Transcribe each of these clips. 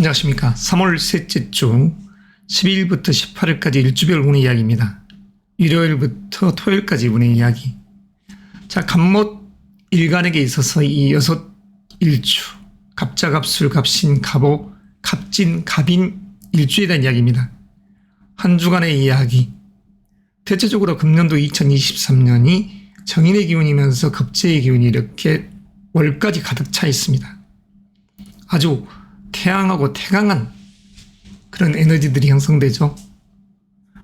안녕하십니까. 3월 셋째 주 12일부터 18일까지 일주별 운의 이야기입니다. 일요일부터 토요일까지 운의 이야기. 자, 갑못 일간에게 있어서 이 6일주 갑자, 갑술, 갑신, 갑오, 갑진, 갑인 일주에 대한 이야기입니다. 한 주간의 이야기. 대체적으로 금년도 2023년이 정인의 기운이면서 급제의 기운이 이렇게 월까지 가득 차 있습니다. 아주 태양하고 태강한 그런 에너지들이 형성되죠.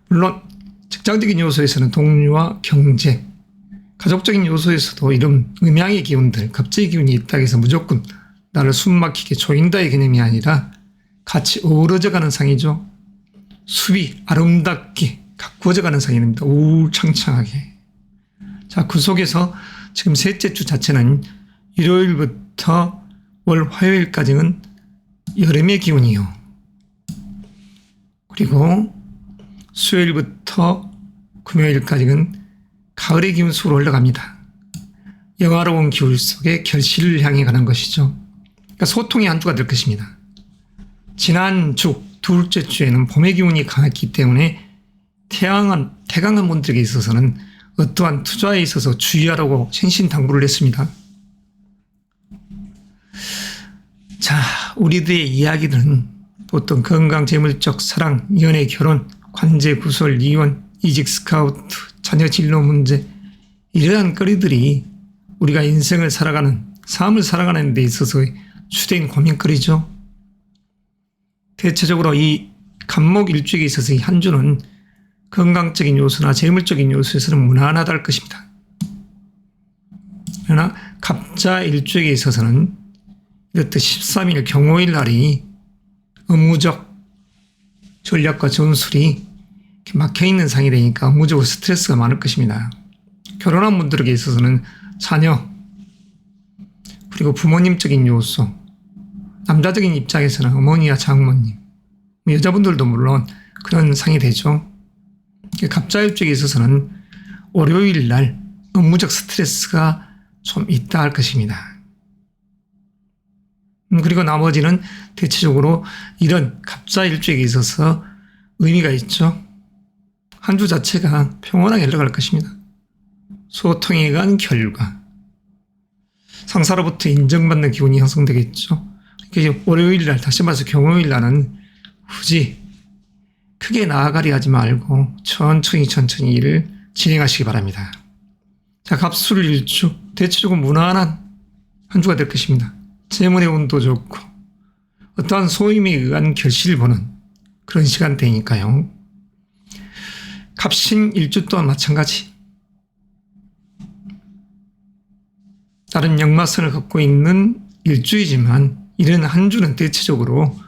물론 직장적인 요소에서는 동료와 경제, 가족적인 요소에서도 이런 음양의 기운들, 급제의 기운이 있다고 해서 무조건 나를 숨막히게 조인다의 개념이 아니라 같이 어우러져가는 상이죠. 숲이 아름답게 가꾸어져가는 상입니다. 우울창창하게. 자, 그 속에서 지금 셋째 주 자체는 일요일부터 월 화요일까지는 여름의 기운이요. 그리고 수요일부터 금요일까지는 가을의 기운 속으로 올라갑니다. 영화로운 기울 속에 결실을 향해 가는 것이죠. 그러니까 소통의 한 주가 될 것입니다. 지난 주 둘째 주에는 봄의 기운이 강했기 때문에 태강한 분들에게 있어서는 어떠한 투자에 있어서 주의하라고 신신당부를 했습니다. 자, 우리들의 이야기들은 보통 건강, 재물적, 사랑, 연애, 결혼, 관제, 구설, 이혼, 이직, 스카우트, 자녀 진로 문제, 이러한 거리들이 우리가 인생을 살아가는, 삶을 살아가는 데 있어서의 주된 고민거리죠. 대체적으로 이 갑목 일주에 있어서 이 한 주는 건강적인 요소나 재물적인 요소에서는 무난하다 할 것입니다. 그러나 갑자 일주에 있어서는 이렇듯 13일 경호일 날이 업무적 전략과 전술이 막혀있는 상이 되니까 업무적으로 스트레스가 많을 것입니다. 결혼한 분들에게 있어서는 자녀, 그리고 부모님적인 요소, 남자적인 입장에서는 어머니와 장모님, 여자분들도 물론 그런 상이 되죠. 갑자일주에 있어서는 월요일 날 업무적 스트레스가 좀 있다 할 것입니다. 그리고 나머지는 대체적으로 이런 갑자일주에 있어서 의미가 있죠. 한 주 자체가 평온하게 흘러갈 것입니다. 소통에 의한 결과, 상사로부터 인정받는 기운이 형성되겠죠. 그래서 월요일 날, 다시 말해서 경호일 날은 굳이 크게 나아가려 하지 말고 천천히 일을 진행하시기 바랍니다. 자, 갑술 일주, 대체적으로 무난한 한 주가 될 것입니다. 재물의 운도 좋고 어떠한 소임에 의한 결실을 보는 그런 시간대니까요. 갑신 일주 또한 마찬가지. 다른 역마선을 갖고 있는 일주이지만 이런 한 주는 대체적으로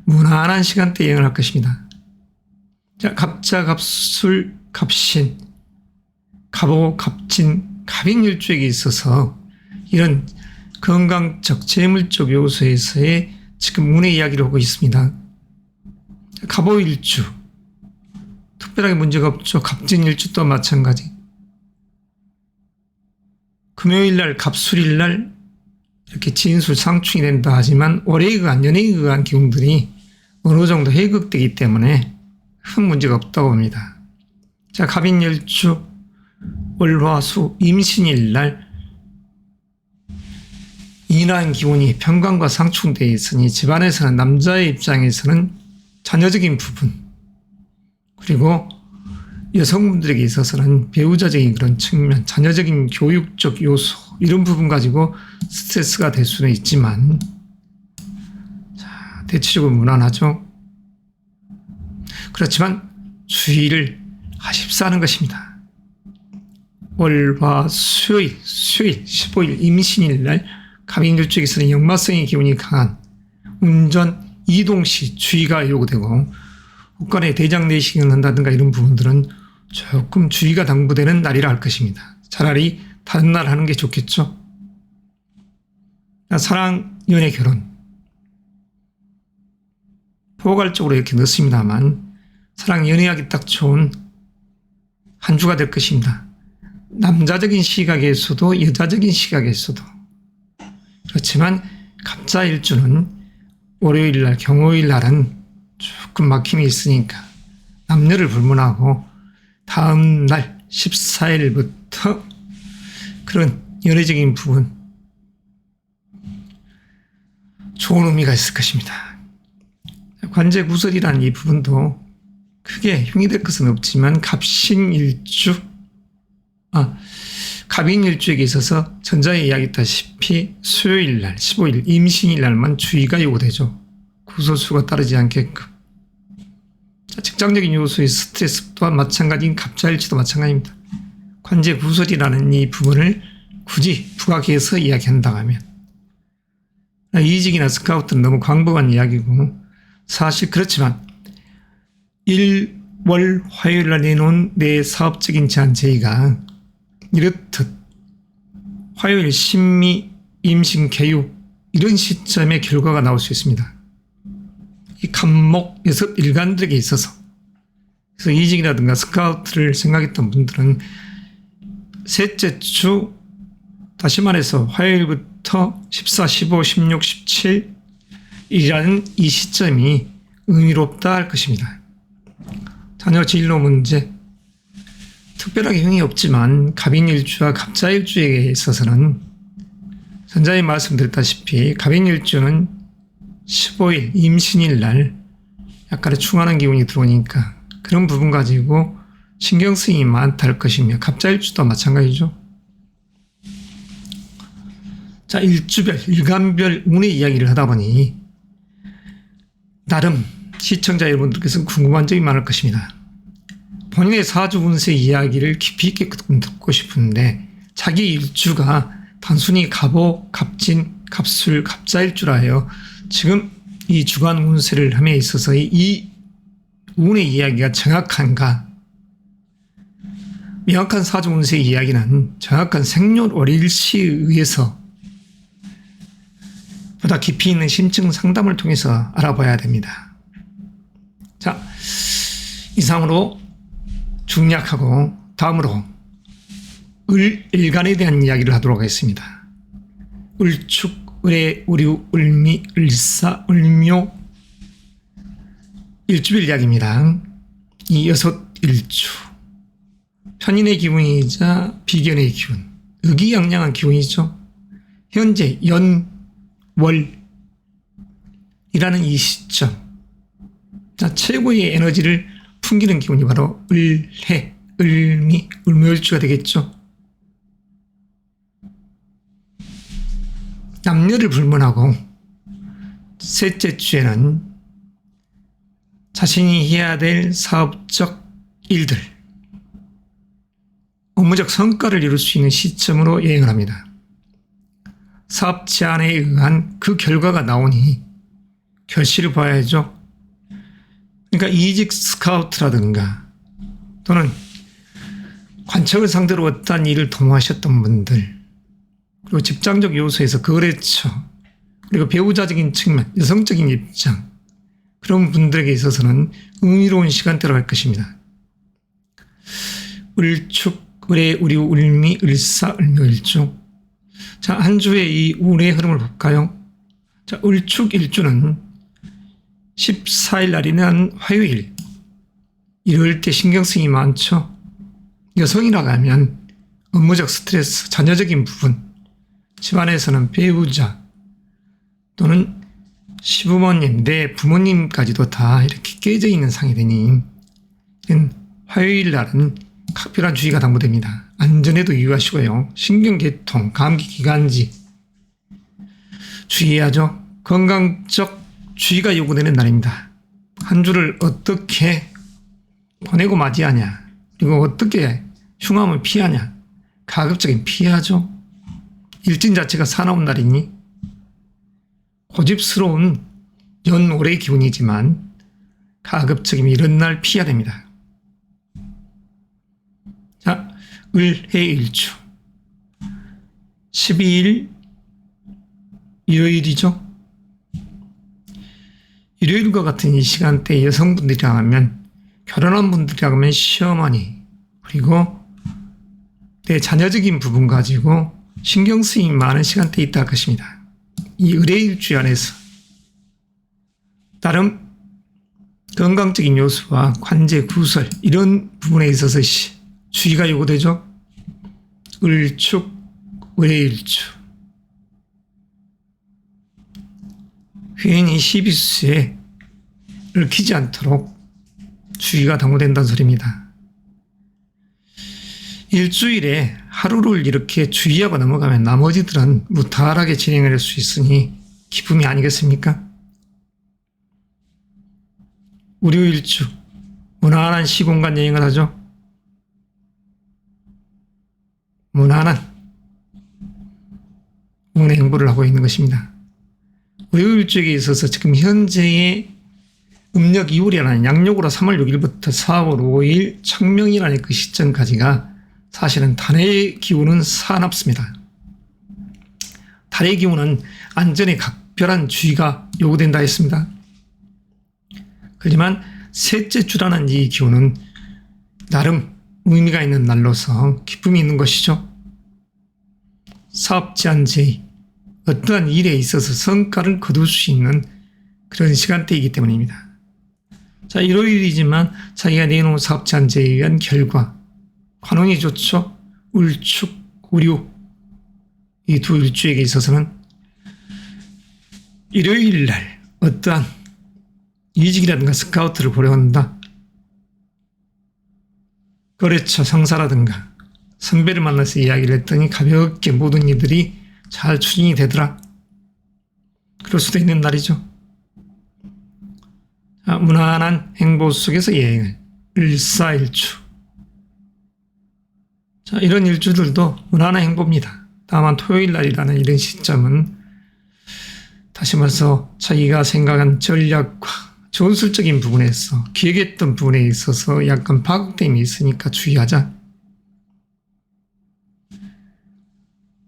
무난한 시간대에 여행을 할 것입니다. 자, 갑자, 갑술, 갑신, 갑오, 갑진, 갑인 일주에게 있어서 이런 건강적, 재물적 요소에서의 지금 운의 이야기를 하고 있습니다. 갑오 일주, 특별하게 문제가 없죠. 갑진 일주 또한 마찬가지. 금요일 날, 갑술일 날 이렇게 진술 상충이 된다 하지만 월에 의한, 연에 의한 기운들이 어느 정도 해극되기 때문에 큰 문제가 없다고 봅니다. 자, 갑인 일주, 월화수, 임신일 날 인한 기운이 편관과 상충되어 있으니 집안에서는 남자의 입장에서는 자녀적인 부분, 그리고 여성분들에게 있어서는 배우자적인 그런 측면, 자녀적인 교육적 요소, 이런 부분 가지고 스트레스가 될 수는 있지만, 자, 대체적으로 무난하죠. 그렇지만 주의를 하십사 하는 것입니다. 월화 수요일 15일 임신일 날 갑인일주에서는 역마성의 기운이 강한 운전, 이동 시 주의가 요구되고 혹간에 대장 내시경을 한다든가 이런 부분들은 조금 주의가 당부되는 날이라 할 것입니다. 차라리 다른 날 하는 게 좋겠죠. 사랑, 연애, 결혼 포괄적으로 이렇게 넣습니다만 사랑, 연애하기 딱 좋은 한 주가 될 것입니다. 남자적인 시각에서도 여자적인 시각에서도. 그렇지만 갑자일주는 월요일 날, 경호일 날은 조금 막힘이 있으니까 남녀를 불문하고 다음 날 14일부터 그런 연애적인 부분 좋은 의미가 있을 것입니다. 관제 구설이라는 이 부분도 크게 흉이 될 것은 없지만 갑인일주에게 있어서 전자에 이야기했다시피 수요일 날, 15일, 임신일 날만 주의가 요구되죠. 구설수가 따르지 않게끔. 직장적인 요소의 스트레스 또한 마찬가지인 갑자일치도 마찬가지입니다. 관제 구설이라는 이 부분을 굳이 부각해서 이야기한다고 하면 이직이나 스카우트는 너무 광범한 이야기고 사실 그렇지만 월 화요일 날 내놓은 내 사업적인 제안 제의가 이렇듯 화요일 신미, 임신, 개유 이런 시점에 결과가 나올 수 있습니다. 이 간목 6일간들에게 있어서 그래서 이직이라든가 스카우트를 생각했던 분들은 셋째 주 다시 말해서 화요일부터 14, 15, 16, 17이라는 이 시점이 의미롭다 할 것입니다. 자녀 진로 문제 특별하게 흉이 없지만 갑인일주와 갑자일주에 있어서는 전자에 말씀드렸다시피 갑인일주는 15일 임신일 날 약간의 충하는 기운이 들어오니까 그런 부분 가지고 신경 쓰임이 많다 할 것이며 갑자일주도 마찬가지죠. 자, 일주별, 일간별 운의 이야기를 하다 보니 나름 시청자 여러분들께서는 궁금한 점이 많을 것입니다. 본인의 사주 운세 이야기를 깊이 있게 듣고 싶은데 자기 일주가 단순히 갑오, 갑진, 갑술, 갑자일주라 하여 지금 이 주간 운세를 함에 있어서 이 운의 이야기가 정확한가? 명확한 사주 운세 이야기는 정확한 생년월일시에 의해서 보다 깊이 있는 심층 상담을 통해서 알아봐야 됩니다. 자, 이상으로 중략하고 다음으로 일간에 대한 이야기를 하도록 하겠습니다. 을축, 을의, 을유, 을미, 을사, 을묘 일주일 이야기입니다. 이 6일주 편인의 기운이자 비견의 기운 의기양양한 기운이죠. 현재 연, 월 이라는 이 시점 자, 최고의 에너지를 풍기는 기운이 바로 을해, 을미, 을묘일주가 되겠죠. 남녀를 불문하고 셋째 주에는 자신이 해야 될 사업적 일들, 업무적 성과를 이룰 수 있는 시점으로 여행을 합니다. 사업 제안에 의한 그 결과가 나오니 결실을 봐야죠. 그러니까 이직 스카우트라든가 또는 관청을 상대로 어떤 일을 도모하셨던 분들 그리고 직장적 요소에서 거래처 그리고 배우자적인 측면, 여성적인 입장 그런 분들에게 있어서는 의미로운 시간대로 할 것입니다. 을축, 을의, 을유, 을미, 을사, 을묘일주 자, 한 주의 이 운의 흐름을 볼까요? 자, 을축 일주는 14일 날이는 화요일. 이럴 때 신경 쓰임이 많죠. 여성이라고 하면 업무적 스트레스, 자녀적인 부분, 집안에서는 배우자 또는 시부모님, 내 부모님까지도 다 이렇게 깨져 있는 상이 되니 화요일 날은 각별한 주의가 당부됩니다. 안전에도 유의하시고요. 신경계통, 감기, 기관지 주의해야죠. 건강적 주의가 요구되는 날입니다. 한 주를 어떻게 보내고 맞이하냐 그리고 어떻게 흉함을 피하냐 가급적인 피하죠. 일진 자체가 사나운 날이니 고집스러운 연올의 기운이지만 가급적이면 이런 날 피해야 됩니다. 자, 을해일주 12일 일요일이죠. 일요일과 같은 이 시간대에 여성분들이라 하면 결혼한 분들이라 하면 시어머니 그리고 내 자녀적인 부분 가지고 신경 쓰임이 많은 시간대에 있다 할 것입니다. 이 을해일주 안에서 나름 건강적인 요소와 관제 구설 이런 부분에 있어서 주의가 요구되죠. 을축, 을해일주. 휘인이 12수에 얽히지 않도록 주의가 당부된다는 소리입니다. 일주일에 하루를 이렇게 주의하고 넘어가면 나머지들은 무탈하게 진행을 할 수 있으니 기쁨이 아니겠습니까? 우류일주, 무난한 시공간 여행을 하죠. 무난한 운의 행보를 하고 있는 것입니다. 우류일주에 있어서 지금 현재의 음력 2월이라는 양력으로 3월 6일부터 4월 5일 청명이라는 그 시점까지가 사실은 달의 기운은 사납습니다. 달의 기운은 안전에 각별한 주의가 요구된다 했습니다. 하지만 셋째 주라는 이 기운은 나름 의미가 있는 날로서 기쁨이 있는 것이죠. 사업 제한 제의, 어떠한 일에 있어서 성과를 거둘 수 있는 그런 시간대이기 때문입니다. 자, 일요일이지만 자기가 내놓은 사업 제한 제의에 의한 결과, 관운이 좋죠. 을축, 우류 이 두 일주에게 있어서는 일요일 날 어떠한 이직이라든가 스카우트를 고려한다. 거래처 상사라든가 선배를 만나서 이야기를 했더니 가볍게 모든 일들이 잘 추진이 되더라. 그럴 수도 있는 날이죠. 무난한 행보 속에서 여행을 일사일주. 자, 이런 일주들도 무난한 행보입니다. 다만 토요일 날이라는 이런 시점은 다시 말해서 자기가 생각한 전략과 전술적인 부분에서 기획했던 부분에 있어서 약간 파국됨이 있으니까 주의하자.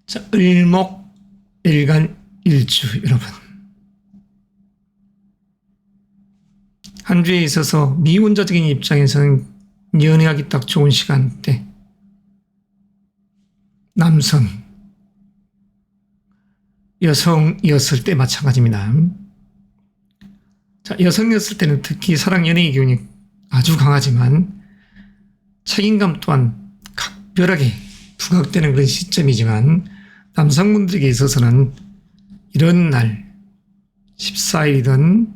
자, 을목, 일간, 일주 여러분. 한 주에 있어서 미혼자적인 입장에서는 연애하기 딱 좋은 시간대. 남성, 여성이었을 때 마찬가지입니다. 자, 여성이었을 때는 특히 사랑 연애의 기운이 아주 강하지만 책임감 또한 각별하게 부각되는 그런 시점이지만 남성분들에게 있어서는 이런 날 14일이든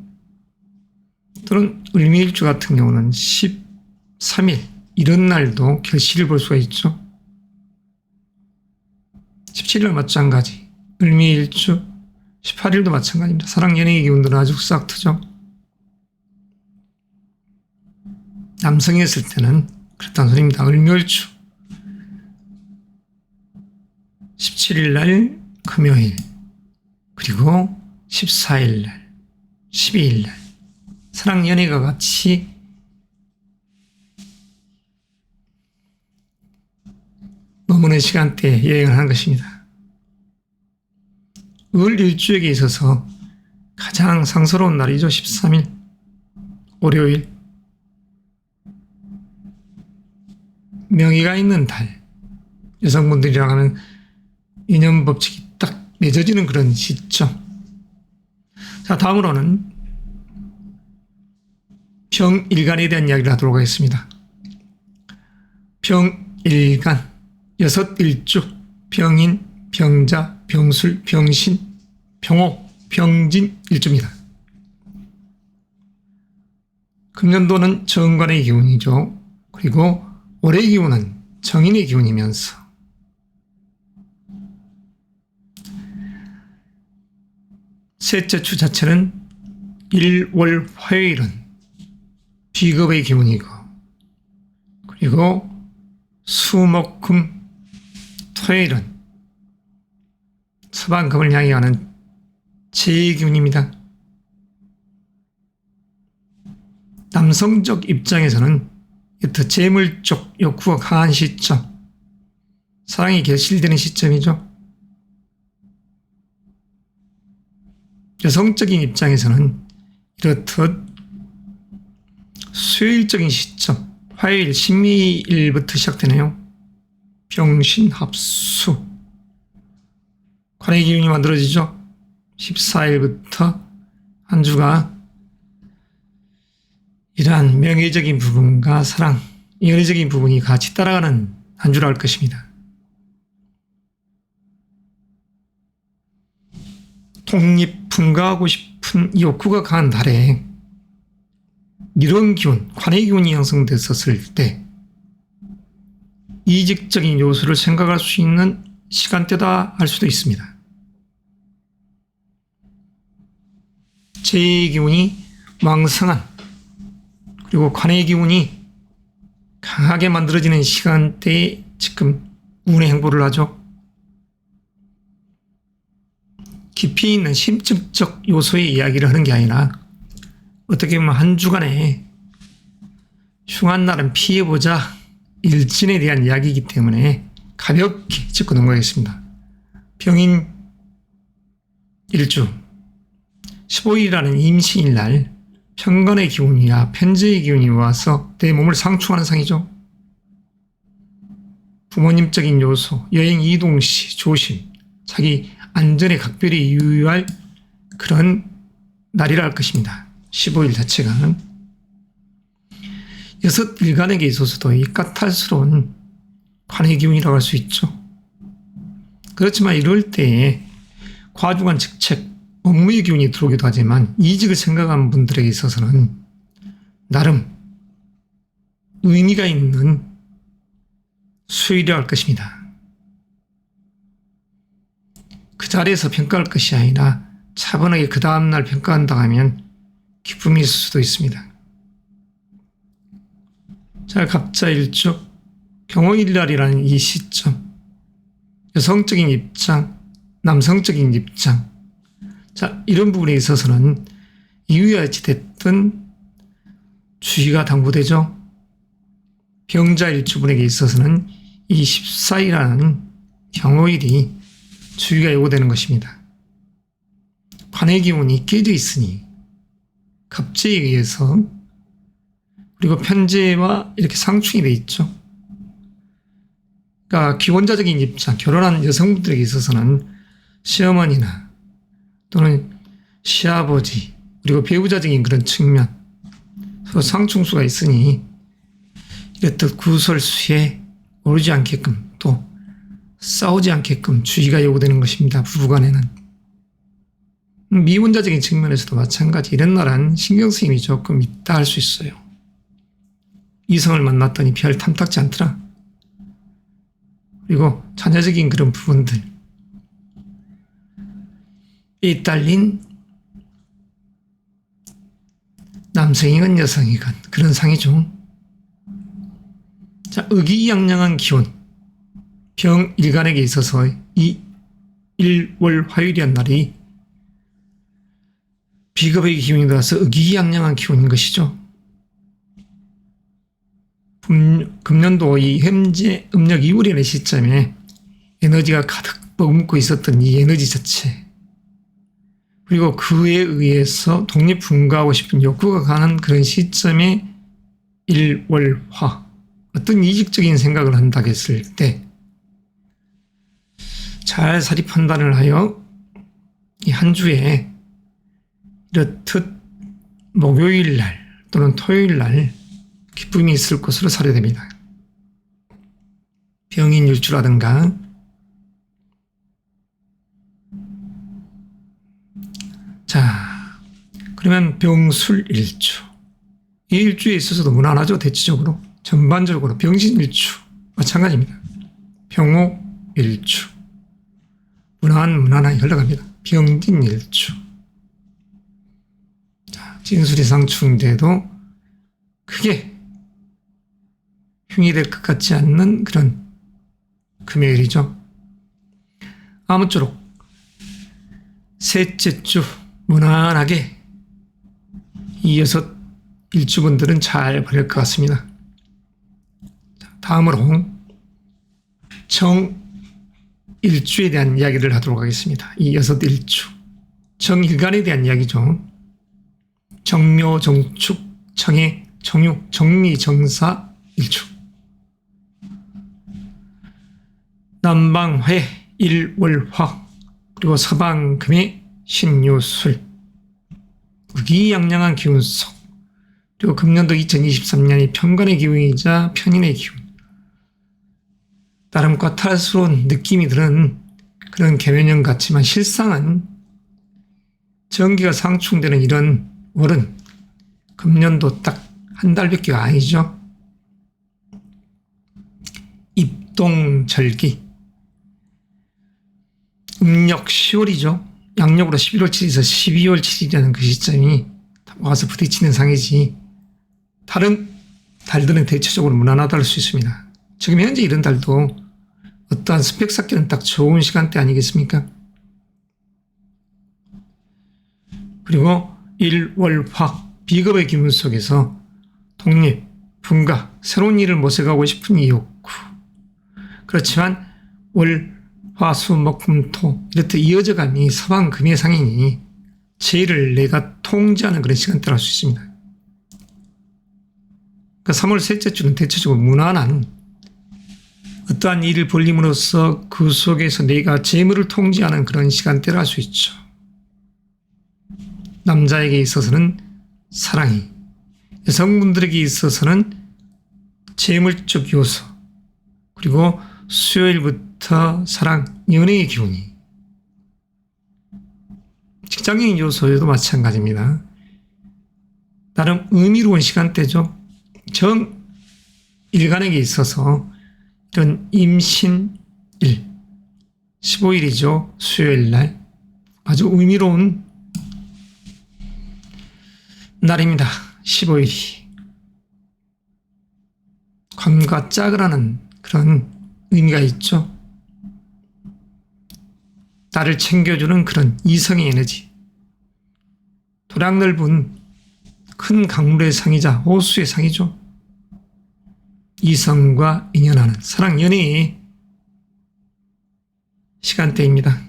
또는 을미일주 같은 경우는 13일 이런 날도 결실을 볼 수가 있죠. 17일 마찬가지, 을미일주 18일도 마찬가지입니다. 사랑 연애의 기운들은 아주 싹 트죠. 남성이었을 때는 그렇다는 소리입니다. 을묘일주 17일 날 금요일 그리고 14일 날 12일 날 사랑 연애가 같이 머무는 시간대에 여행을 하는 것입니다. 을 일주에게 있어서 가장 상스러운 날이죠. 13일 월요일 명의가 있는 달 여성분들이랑 하는 인연 법칙이 딱 맺어지는 그런 시점. 자, 다음으로는 병일간에 대한 이야기를 하도록 하겠습니다. 병일간, 6일주, 병인, 병자, 병술, 병신, 병호, 병진 일주입니다. 금년도는 정관의 기운이죠. 그리고 올해의 기운은 정인의 기운이면서 셋째 주 자체는 일월 화요일은 비겁의 기운이고 그리고 수목금 토요일은 서방금을 향해 가는 재의 기운입니다. 남성적 입장에서는 여태 재물 쪽 욕구가 강한 시점, 사랑이 결실되는 시점이죠. 여성적인 입장에서는 이렇듯 수요일적인 시점, 화요일, 심의일부터 시작되네요. 병신합수. 관의 기운이 만들어지죠. 14일부터 한 주가 이러한 명예적인 부분과 사랑, 연애적인 부분이 같이 따라가는 한 주라 할 것입니다. 독립, 분가하고 싶은 욕구가 강한 달에 이런 기운, 관의 기운이 형성됐었을 때 이직적인 요소를 생각할 수 있는 시간대다 할 수도 있습니다. 제 기운이 왕성한 그리고 관의 기운이 강하게 만들어지는 시간대에 지금 운의 행보를 하죠. 깊이 있는 심층적 요소의 이야기를 하는 게 아니라 어떻게 보면 한 주간에 흉한 날은 피해보자 일진에 대한 이야기이기 때문에 가볍게 짚고 넘어가겠습니다. 병인 일주 15일이라는 임시일 날 편관의 기운이나 편재의 기운이 와서 내 몸을 상충하는 상이죠. 부모님적인 요소, 여행 이동 시 조심, 자기 안전에 각별히 유의할 그런 날이라 할 것입니다. 15일 자체가 여섯 일간에게 있어서도 이 까탈스러운 관의 기운이라고 할 수 있죠. 그렇지만 이럴 때에 과중한 직책, 업무의 기운이 들어오기도 하지만 이직을 생각하는 분들에게 있어서는 나름 의미가 있는 수요일이라 할 것입니다. 그 자리에서 평가할 것이 아니라 차분하게 그 다음날 평가한다 하면 기쁨이 있을 수도 있습니다. 자, 갑자일주 경호일날이라는 이 시점, 여성적인 입장, 남성적인 입장, 자, 이런 부분에 있어서는 이유야 어찌됐든 주의가 당부되죠. 병자일주분에게 있어서는 이 14일이라는 경호일이 주의가 요구되는 것입니다. 관의 기운이 깨져 있으니 갑제에 의해서 그리고 편재와 이렇게 상충이 돼 있죠. 그러니까 기원자적인 입장, 결혼한 여성분들에게 있어서는 시어머니나 또는 시아버지 그리고 배우자적인 그런 측면 서로 상충수가 있으니 이렇듯 구설수에 오르지 않게끔 또 싸우지 않게끔 주의가 요구되는 것입니다. 부부간에는. 미혼자적인 측면에서도 마찬가지 이런 날은 신경쓰임이 조금 있다 할 수 있어요. 이성을 만났더니 별 탐탁지 않더라. 그리고 자녀적인 그런 부분들 이 딸린 남성이건 여성이건 그런 상이죠. 자, 의기양양한 기운 병일간에게 있어서 이 일월 화요일이란 날이 비겁의 기운이 들어서 의기양양한 기운인 것이죠. 금년도 이 현재 음력 2월이라는 시점에 에너지가 가득 머금고 있었던 이 에너지 자체 그리고 그에 의해서 독립분가하고 싶은 욕구가 강한 그런 시점에 일월화 어떤 이직적인 생각을 한다 했을 때 잘 사리 판단을 하여 이 한 주에 이렇듯 목요일 날 또는 토요일 날 기쁨이 있을 것으로 살아야 됩니다. 병인일주라든가 자, 그러면 병술일주 이 일주에 있어서도 무난하죠. 대체적으로 전반적으로 병신일주 마찬가지입니다. 병옥일주 무난하게 흘러갑니다. 병진일주 자, 진술이 상충돼도 크게 흉이 될 것 같지 않는 그런 금요일이죠. 아무쪼록 셋째 주 무난하게 이 여섯 일주분들은 잘 보낼 것 같습니다. 다음으로 정일주에 대한 이야기를 하도록 하겠습니다. 이 여섯 일주 정일간에 대한 이야기죠. 정묘, 정축, 정해, 정육, 정미, 정사, 일주 남방회, 일월화 그리고 서방금의 신유술 의기양양한 기운 속 그리고 금년도 2023년이 편관의 기운이자 편인의 기운. 나름 까탈스러운 느낌이 드는 그런 개면년 같지만 실상은 정기가 상충되는 이런 월은 금년도 딱 한 달밖에 아니죠. 입동절기. 음력 10월이죠. 양력으로 11월 7일에서 12월 7일이라는 그 시점이 와서 부딪히는 상이지 다른 달들은 대체적으로 무난하다 할 수 있습니다. 지금 현재 이런 달도 어떠한 스펙 쌓기는 딱 좋은 시간대 아니겠습니까? 그리고 일월화 비겁의 기운 속에서 독립, 분가, 새로운 일을 모색하고 싶은 이 욕구. 그렇지만 월, 화, 수, 목, 금, 토 이렇듯 이어져감이 서방 금의 상이니 제1을 내가 통제하는 그런 시간대를 할 수 있습니다. 그러니까 3월 셋째 주는 대체적으로 무난한 어떠한 일을 벌림으로써 그 속에서 내가 재물을 통제하는 그런 시간대를 할 수 있죠. 남자에게 있어서는 사랑이, 여성분들에게 있어서는 재물적 요소, 그리고 수요일부터 사랑, 연애의 기운이, 직장인 요소에도 마찬가지입니다. 나름 의미로운 시간대죠. 정일간에게 있어서 이런 임신일, 15일이죠. 수요일날 아주 의미로운 날입니다. 15일이. 관과 짝을 하는 그런 의미가 있죠. 나를 챙겨주는 그런 이성의 에너지. 도량 넓은 큰 강물의 상이자 호수의 상이죠. 이성과 인연하는 사랑 연애의 시간대입니다.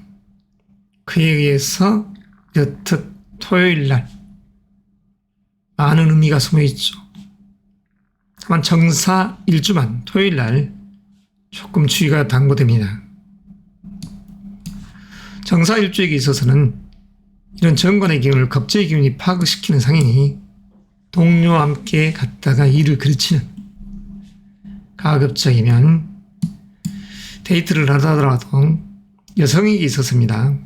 그에 의해서 여특 토요일날 많은 의미가 숨어있죠. 다만 정사 일주만 토요일날 조금 주의가 당부됩니다. 정사 일주에게 있어서는 이런 정관의 기운을 겁재의 기운이 파괴시키는 상이니 동료와 함께 갔다가 일을 그르치는, 가급적이면 데이트를 하더라도 여성에게 있어서입니다.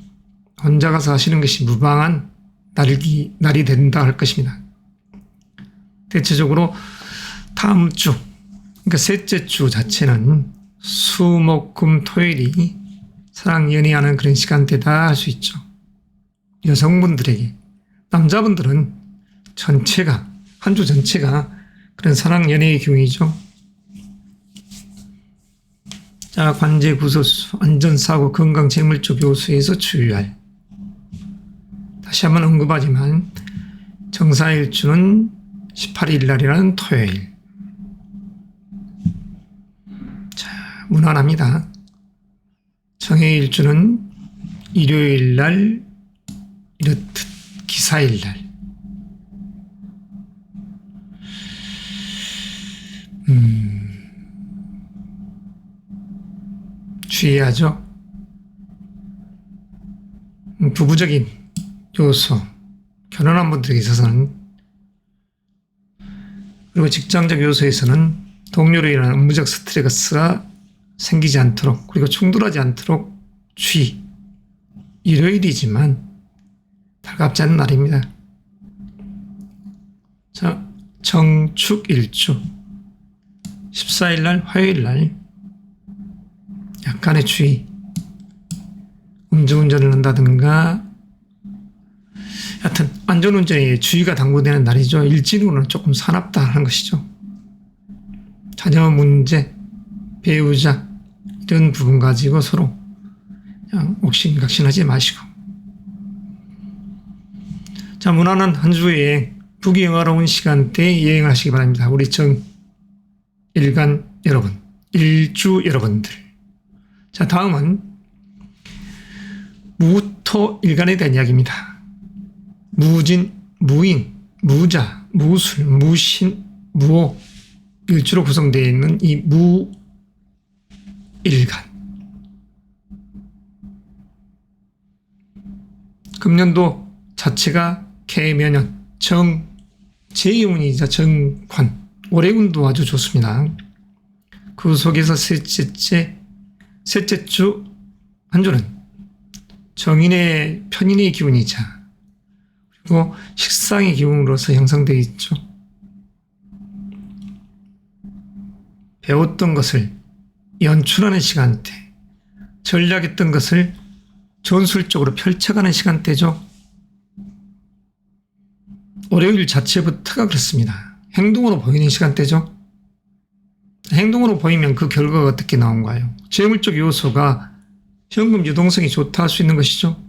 혼자 가서 하시는 것이 무방한 날이 된다 할 것입니다. 대체적으로 다음 주, 그러니까 셋째 주 자체는 수, 목, 금, 토요일이 사랑 연애하는 그런 시간대다 할 수 있죠. 여성분들에게, 남자분들은 전체가, 한 주 전체가 그런 사랑 연애의 기운이죠. 자, 관제, 구소수, 안전사고, 건강, 재물적 요소에서 주의할. 다시 한번 언급하지만 정사일주는 18일 날이라는 토요일. 자, 무난합니다. 정해일주는 일요일 날, 이렇듯 기사일 날. 주의하죠. 부부적인 요소, 결혼한 분들에게 있어서는, 그리고 직장적 요소에서는 동료로 인한 업무적 스트레스가 생기지 않도록, 그리고 충돌하지 않도록 주의. 일요일이지만 달갑지 않은 날입니다. 자, 정축일주 14일 날 화요일 날 약간의 주의. 음주운전을 한다든가 하여튼 안전운전에 주의가 당부되는 날이죠. 일진으로는 조금 사납다 하는 것이죠. 자녀 문제, 배우자 이런 부분 가지고 서로 그냥 옥신각신하지 마시고. 자, 무난한 한 주에 부귀영화로운 시간대에 여행을 하시기 바랍니다. 우리 정일간 여러분, 일주 여러분들. 자, 다음은 무토일간에 대한 이야기입니다. 무진, 무인, 무자, 무술, 무신, 무오 일주로 구성되어 있는 이 무일간. 금년도 자체가 개면연, 제2운이자 정관, 올해운도 아주 좋습니다. 그 속에서 셋째 주 한 주는 정인의 편인의 기운이자 그리고 식상의 기운으로서 형성되어 있죠. 배웠던 것을 연출하는 시간대, 전략했던 것을 전술적으로 펼쳐가는 시간대죠. 월요일 자체부터가 그렇습니다. 행동으로 보이는 시간대죠. 행동으로 보이면 그 결과가 어떻게 나온가요? 재물적 요소가 현금 유동성이 좋다 할 수 있는 것이죠.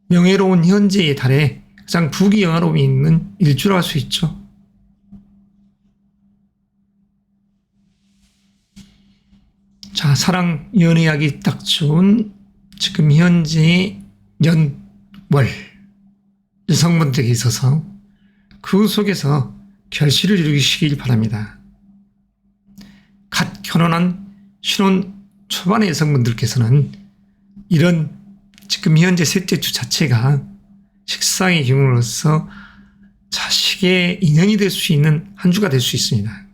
명예로운 현재의 달에 가장 부귀 영화로움이 있는 일주라 할 수 있죠. 자, 사랑 연애하기 딱 좋은 지금 현재의 연월 여성분들에게 있어서 그 속에서 결실을 이루시길 바랍니다. 갓 결혼한 신혼 초반의 여성분들께서는 이런 지금 현재 셋째 주 자체가 식상의 기운으로서 자식의 인연이 될 수 있는 한 주가 될 수 있습니다.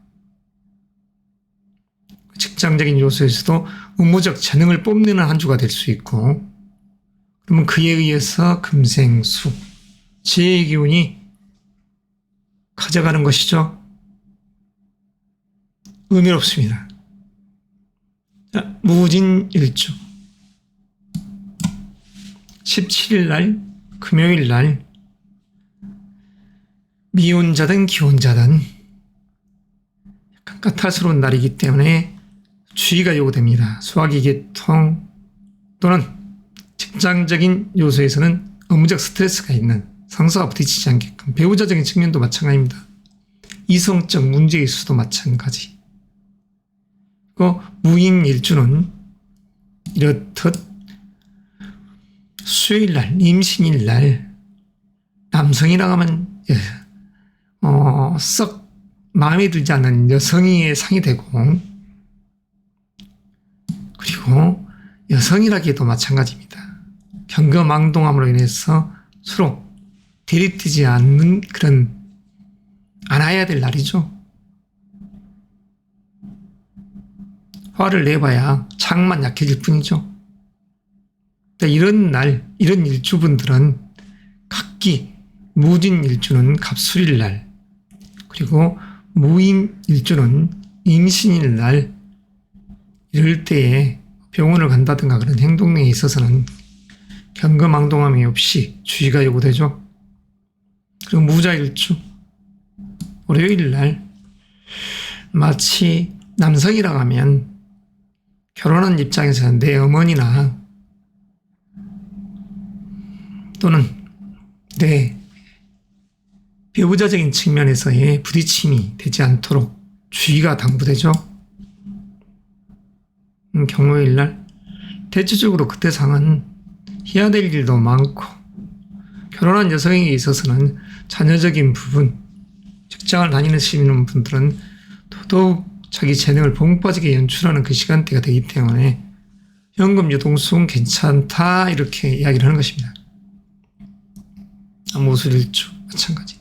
직장적인 요소에서도 업무적 재능을 뽐내는 한 주가 될 수 있고, 그러면 그에 의해서 금생수, 지혜의 기운이 가져가는 것이죠. 의미롭습니다. 자, 무진일주 17일 날 금요일 날 미혼자든 기혼자든 약간 까탈스러운 날이기 때문에 주의가 요구됩니다. 소화기 계통 또는 직장적인 요소에서는 업무적 스트레스가 있는 상사가 부딪히지 않게끔, 배우자적인 측면도 마찬가지입니다. 이성적 문제일 수도 마찬가지. 그리고 무인일주는 이렇듯 수요일날, 임신일날 남성이라고 하면 썩 마음에 들지 않는 여성의 상이 되고, 그리고 여성이라기에도 마찬가지입니다. 경거망동함으로 인해서 서로 대립되지 않는 그런 안아야 될 날이죠. 화를 내봐야 창만 약해질 뿐이죠. 이런 날, 이런 일주분들은 각기 무진일주는 갑술일 날, 그리고 무인일주는 임신일 날, 이럴 때에 병원을 간다든가 그런 행동에 있어서는 경거망동함이 없이 주의가 요구되죠. 그리고 무자일주, 월요일 날, 마치 남성이라고 하면 결혼한 입장에서는 내 어머니나 또는 내 배우자적인 측면에서의 부딪힘이 되지 않도록 주의가 당부되죠. 경로일날 대체적으로 그때 상은 해야 될 일도 많고, 결혼한 여성에게 있어서는 자녀적인 부분, 직장을 다니시는 분들은 더더욱 자기 재능을 봉빠지게 연출하는 그 시간대가 되기 때문에 현금 유동성은 괜찮다, 이렇게 이야기를 하는 것입니다. 무술일주 마찬가지,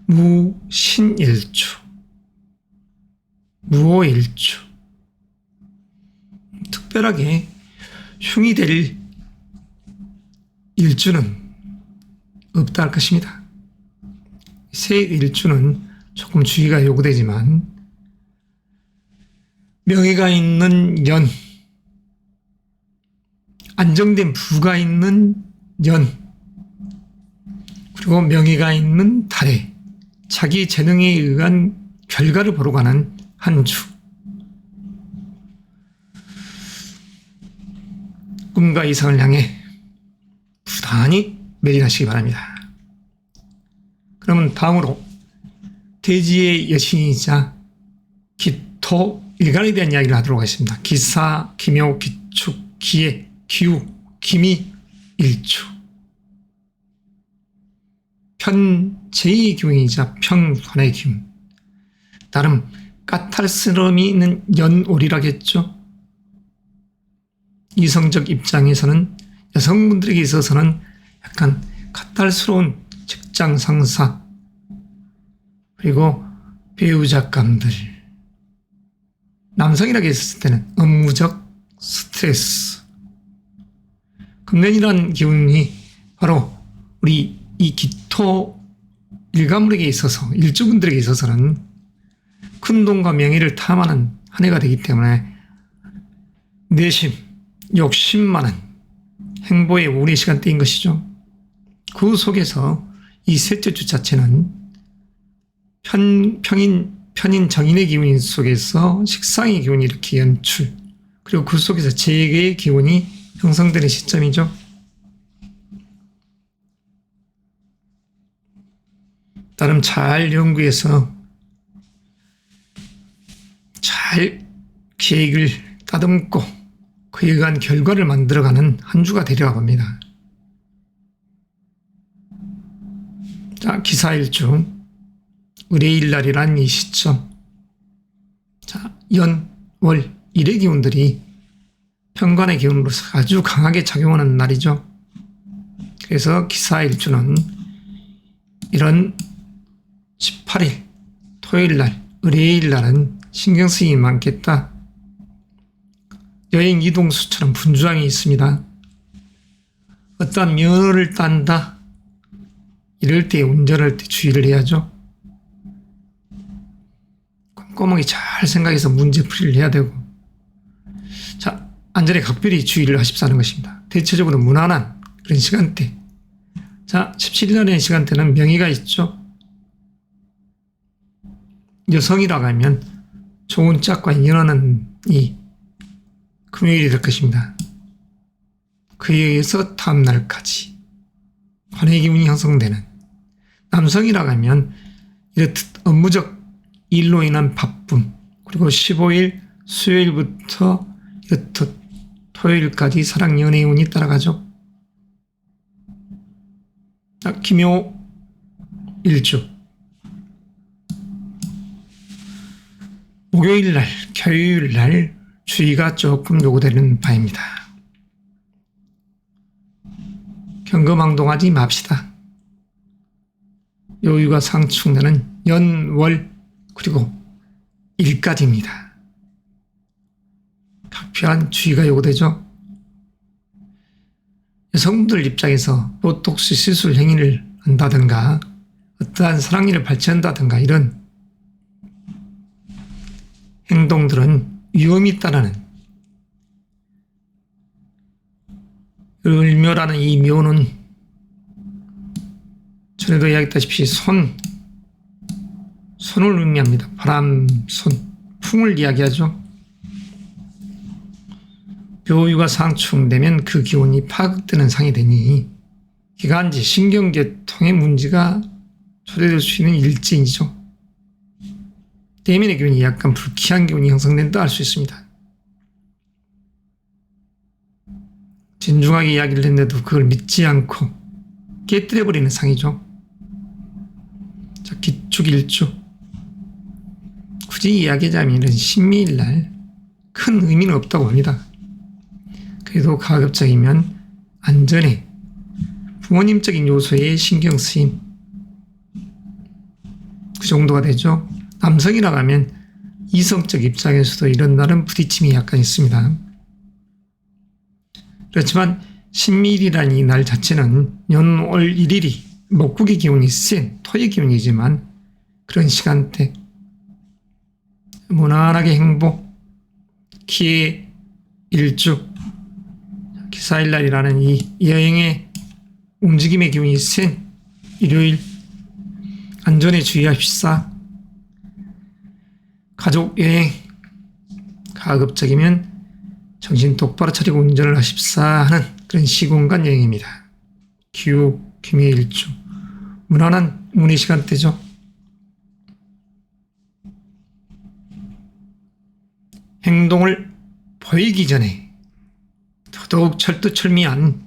무신일주, 무오일주, 특별하게 흉이 될 일주는 없다 할 것입니다. 세 일주는 조금 주의가 요구되지만, 명예가 있는 연, 안정된 부가 있는 연, 그리고 명예가 있는 달에 자기 재능에 의한 결과를 보러 가는 한 주, 꿈과 이상을 향해 부단히 매진하시기 바랍니다. 그러면 다음으로 대지의 여신이자 기토 일간에 대한 이야기를 하도록 하겠습니다. 기사, 기묘, 기축, 기해, 기우, 기미, 일주. 편제의 기운이자 편관의 기운. 나름 까탈스러움이 있는 연월이라겠죠. 이성적 입장에서는, 여성분들에게 있어서는 약간 까탈스러운 직장 상사, 그리고 배우작감들. 남성이라고 했을 때는 업무적 스트레스. 금년이라는 기운이 바로 우리 이 기토 일가물에게 있어서, 일주분들에게 있어서는 큰 돈과 명예를 탐하는 한 해가 되기 때문에 내심, 욕심 많은 행보의 운의 시간대인 것이죠. 그 속에서 이 셋째 주 자체는 편인 정인의 기운 속에서 식상의 기운이 이렇게 연출, 그리고 그 속에서 재계의 기운이 형성되는 시점이죠. 나름 잘 연구해서 잘 계획을 따듬고 그에 의한 결과를 만들어가는 한 주가 되려고 봅니다. 자, 기사일주 의뢰일날이란 이 시점. 자, 연, 월, 일의 기운들이 편관의 기운으로서 아주 강하게 작용하는 날이죠. 그래서 기사일주는 이런 18일 토요일날, 의뢰일날은 신경쓰임이 많겠다. 여행 이동 수처럼 분주함이 있습니다. 어떠한 면허를 딴다. 이럴 때 운전할 때 주의를 해야죠. 꼼꼼하게 잘 생각해서 문제풀이를 해야 되고, 자, 안전에 각별히 주의를 하십사는 것입니다. 대체적으로 무난한 그런 시간대. 자, 17일날의 시간대는 명의가 있죠. 여성이라고 하면 좋은 짝과 인연하는 이 금요일이 될 것입니다. 그에 의해서 다음 날까지 관의 기운이 형성되는, 남성이라고 하면 이렇듯 업무적 일로 인한 바쁨, 그리고 15일 수요일부터 이렇듯 토요일까지 사랑 연애의 운이 따라가죠. 기묘 일주 목요일날, 교요일날 주의가 조금 요구되는 바입니다. 경거망동하지 맙시다. 요유가 상충되는 연, 월, 그리고 일까지입니다. 각별한 주의가 요구되죠. 여성분들 입장에서 보톡스 시술 행위를 한다든가 어떠한 사랑일을 발치한다든가 이런 행동들은 위험이 있다는, 을묘라는 이 묘는 전에도 이야기했다시피 손을 의미합니다. 바람, 손, 풍을 이야기하죠. 묘유가 상충되면 그 기운이 파극되는 상이 되니 기관지, 신경계통의 문제가 초래될 수 있는 일진이죠. 대면의 기운이 약간 불쾌한 기운이 형성된다 할 수 있습니다. 진중하게 이야기를 했는데도 그걸 믿지 않고 깨뜨려버리는 상이죠. 자, 기축일주. 굳이 이야기하자면 이런 신미일날 큰 의미는 없다고 봅니다. 그래도 가급적이면 안전에 부모님적인 요소에 신경 쓰임, 그 정도가 되죠. 남성이라고 하면 이성적 입장에서도 이런 날은 부딪힘이 약간 있습니다. 그렇지만 신미일이라는 이 날 자체는 연월 1일이 목국의 기운이 센 토의 기운이지만 그런 시간대 무난하게 행복, 기회 일주, 기사일날이라는 이 여행의 움직임의 기운이 센 일요일 안전에 주의합시다. 가족 여행 가급적이면 정신 똑바로 차리고 운전을 하십사 하는 그런 시공간 여행입니다. 기후, 기묘일주 무난한 운의 시간대죠. 행동을 보이기 전에 더더욱 철두철미한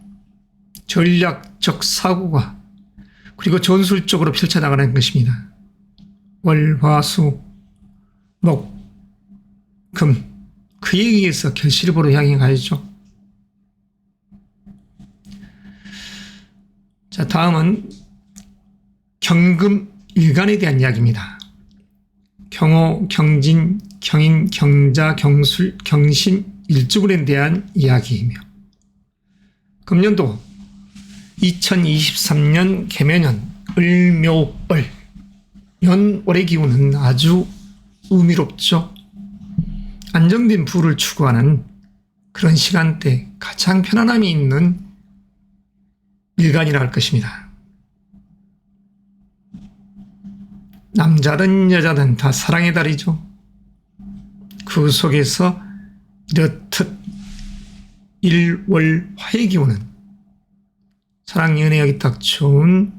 전략적 사고가 그리고 전술적으로 펼쳐나가는 것입니다. 월, 화, 수, 목, 금 그에 의해서 결실보로 향해 가야죠. 자, 다음은 경금 일간에 대한 이야기입니다. 경호, 경진, 경인, 경자, 경술, 경신, 일주분에 대한 이야기이며 금년도 2023년 개묘년 을묘을 연월의 기운은 아주 의미롭죠. 안정된 부를 추구하는 그런 시간대 가장 편안함이 있는 일간이라 할 것입니다. 남자든 여자든 다 사랑의 달이죠. 그 속에서 이렇듯 일월화의 기운은 사랑 연애하기 딱 좋은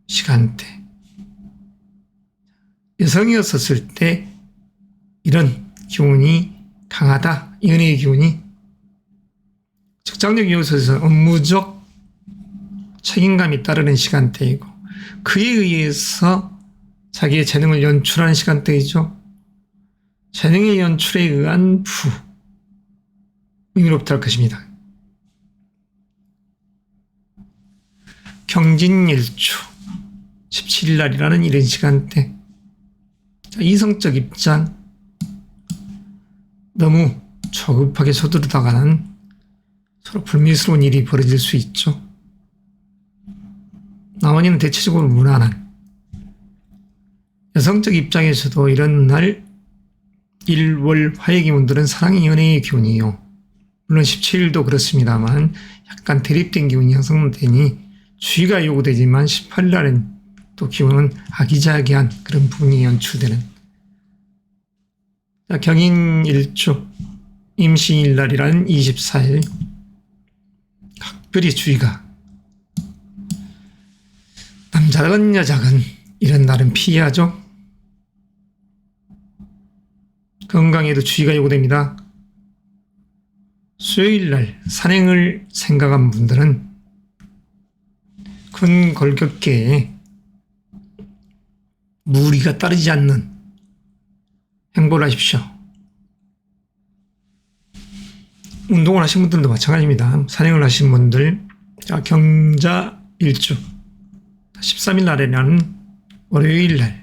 시간대. 여성이었었을 때 이런 기운이 강하다. 연애의 기운이 직장적 요소에서 업무적 책임감이 따르는 시간대이고 그에 의해서 자기의 재능을 연출하는 시간대이죠. 재능의 연출에 의한 부 의미롭다 할 것입니다. 경진일주 17일 날이라는 이런 시간대. 이성적 입장 너무 조급하게 서두르다가는 서로 불미스러운 일이 벌어질 수 있죠. 나머지는 대체적으로 무난한 여성적 입장에서도 이런 날 일월 화의 기운들은 사랑의 연애의 기운이요. 물론 17일도 그렇습니다만 약간 대립된 기운이 형성되니 주의가 요구되지만 18일 날은 또 기운은 아기자기한 그런 부분이 연출되는 경인일주 임시일날이라는 24일 각별히 주의가 남자건 여자건 이런 날은 피해야죠. 건강에도 주의가 요구됩니다. 수요일날 산행을 생각한 분들은 큰 골격계에 무리가 따르지 않는 행보를 하십시오. 운동을 하신 분들도 마찬가지입니다. 산행을 하신 분들, 경자일주 13일 날에는 월요일 날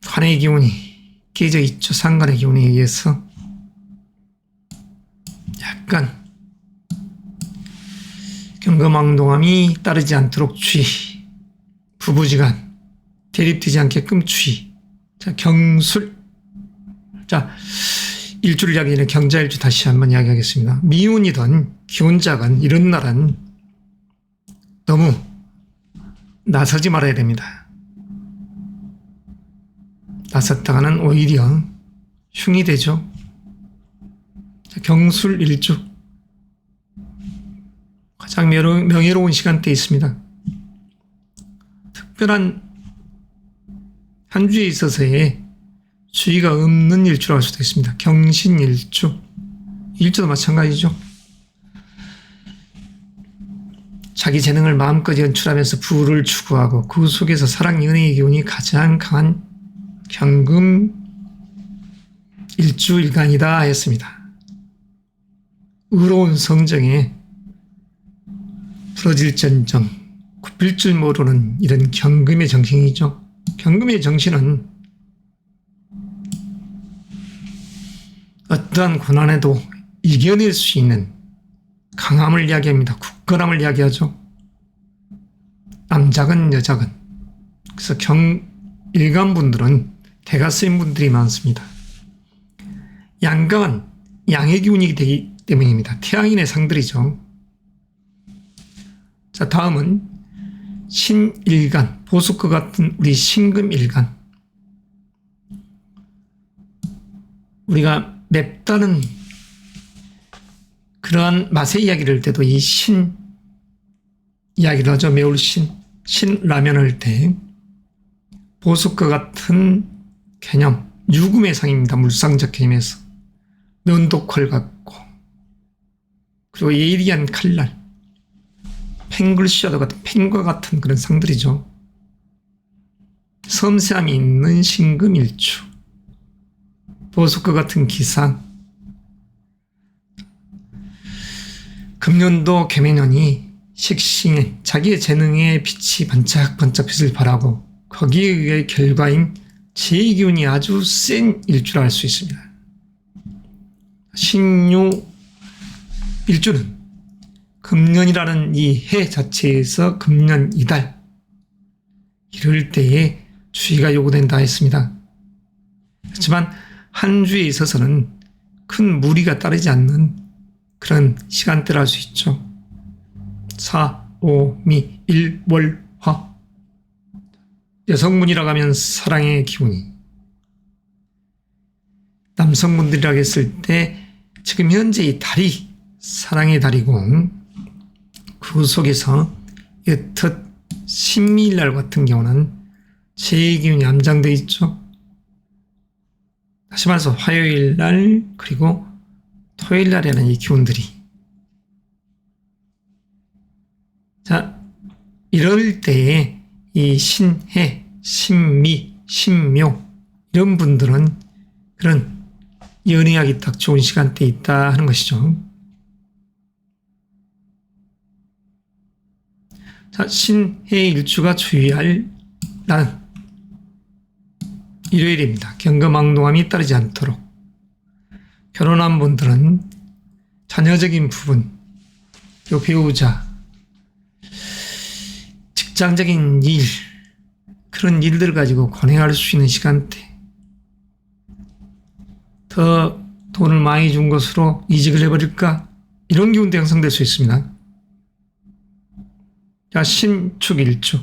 관의 기운이 깨져 있죠. 상관의 기운에 의해서 약간 경거망동함이 따르지 않도록 주의, 부부지간 대립되지 않게끔 주의. 자, 경술. 자, 일주를 이야기 전에 경자일주 다시 한번 이야기하겠습니다. 미운이든 기운자건 이런 날은 너무 나서지 말아야 됩니다. 나섰다가는 오히려 흉이 되죠. 자, 경술일주 가장 명예로운 시간대에 있습니다. 특별한 한 주에 있어서의 주의가 없는 일주라고 할 수도 있습니다. 경신일주. 일주도 마찬가지죠. 자기 재능을 마음껏 연출하면서 부를 추구하고 그 속에서 사랑 연애의 기운이 가장 강한 경금 일주일간이다 했습니다. 의로운 성정에 부러질전정 굽힐 줄 모르는 이런 경금의 정신이죠. 경금의 정신은 어떠한 고난에도 이겨낼 수 있는 강함을 이야기합니다. 굳건함을 이야기하죠. 남자건 여자건. 그래서 일간분들은 대가 쓰인 분들이 많습니다. 양간, 양의 기운이 되기 때문입니다. 태양인의 상들이죠. 자, 다음은 신일간, 보석과 같은 우리 신금일간. 우리가 맵다는 그러한 맛의 이야기를 할 때도 이 신 이야기를 하죠. 매울 신라면 할 때 보석과 같은 개념, 유금의 상입니다. 물상적 개념에서 면도칼 같고 그리고 예리한 칼날, 펜글씨와도 같은 펜과 같은 그런 상들이죠. 섬세함이 있는 신금일주, 보석과 같은 기상. 금년도 개묘년이 식신인 자기의 재능의 빛이 반짝반짝 빛을 발하고 거기에 의해 결과인 제2기운이 아주 센 일주라 할 수 있습니다. 신유 일주는 금년이라는 이 해 자체에서 금년 이달 이럴 때에 주의가 요구된다 했습니다. 하지만 한 주에 있어서는 큰 무리가 따르지 않는 그런 시간대라 할 수 있죠. 4, 5, 미, 1, 월, 화. 여성분이라고 하면 사랑의 기운이, 남성분들이라고 했을 때 지금 현재 이 달이 사랑의 달이고 그 속에서 여텄 신미일날 같은 경우는 제2기운이 암장되어 있죠. 다시 말해서 화요일날 그리고 토요일날에는 이 기운들이, 자, 이럴 때에 이 신해, 신미, 신묘 이런 분들은 그런 연애하기 딱 좋은 시간대에 있다 하는 것이죠. 자, 신해 일주가 주의할 날은 일요일입니다. 경거망동함이 따르지 않도록 결혼한 분들은 자녀적인 부분, 요 배우자, 직장적인 일, 그런 일들을 가지고 고뇌할 수 있는 시간대, 더 돈을 많이 준 것으로 이직을 해버릴까? 이런 기운도 형성될 수 있습니다. 자, 신축 일주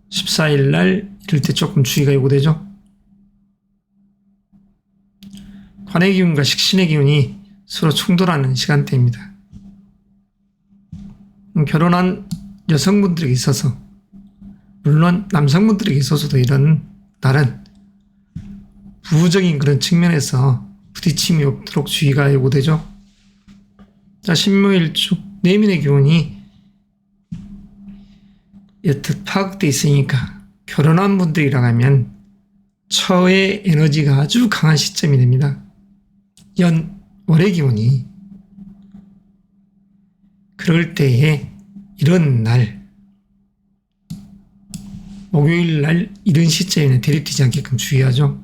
14일 날 이럴 때 조금 주의가 요구되죠. 관의 기운과 식신의 기운이 서로 충돌하는 시간대입니다. 결혼한 여성분들에게 있어서, 물론 남성분들에게 있어서도 이런 날은 부부적인 그런 측면에서 부딪힘이 없도록 주의가 요구되죠. 자, 신묘일주 내민의 기운이 여튼 파악되어 있으니까 결혼한 분들이라고 하면 처의 에너지가 아주 강한 시점이 됩니다. 월의 기운이. 그럴 때에 이런 날, 목요일 날 이런 시점에는 대립되지 않게끔 주의하죠.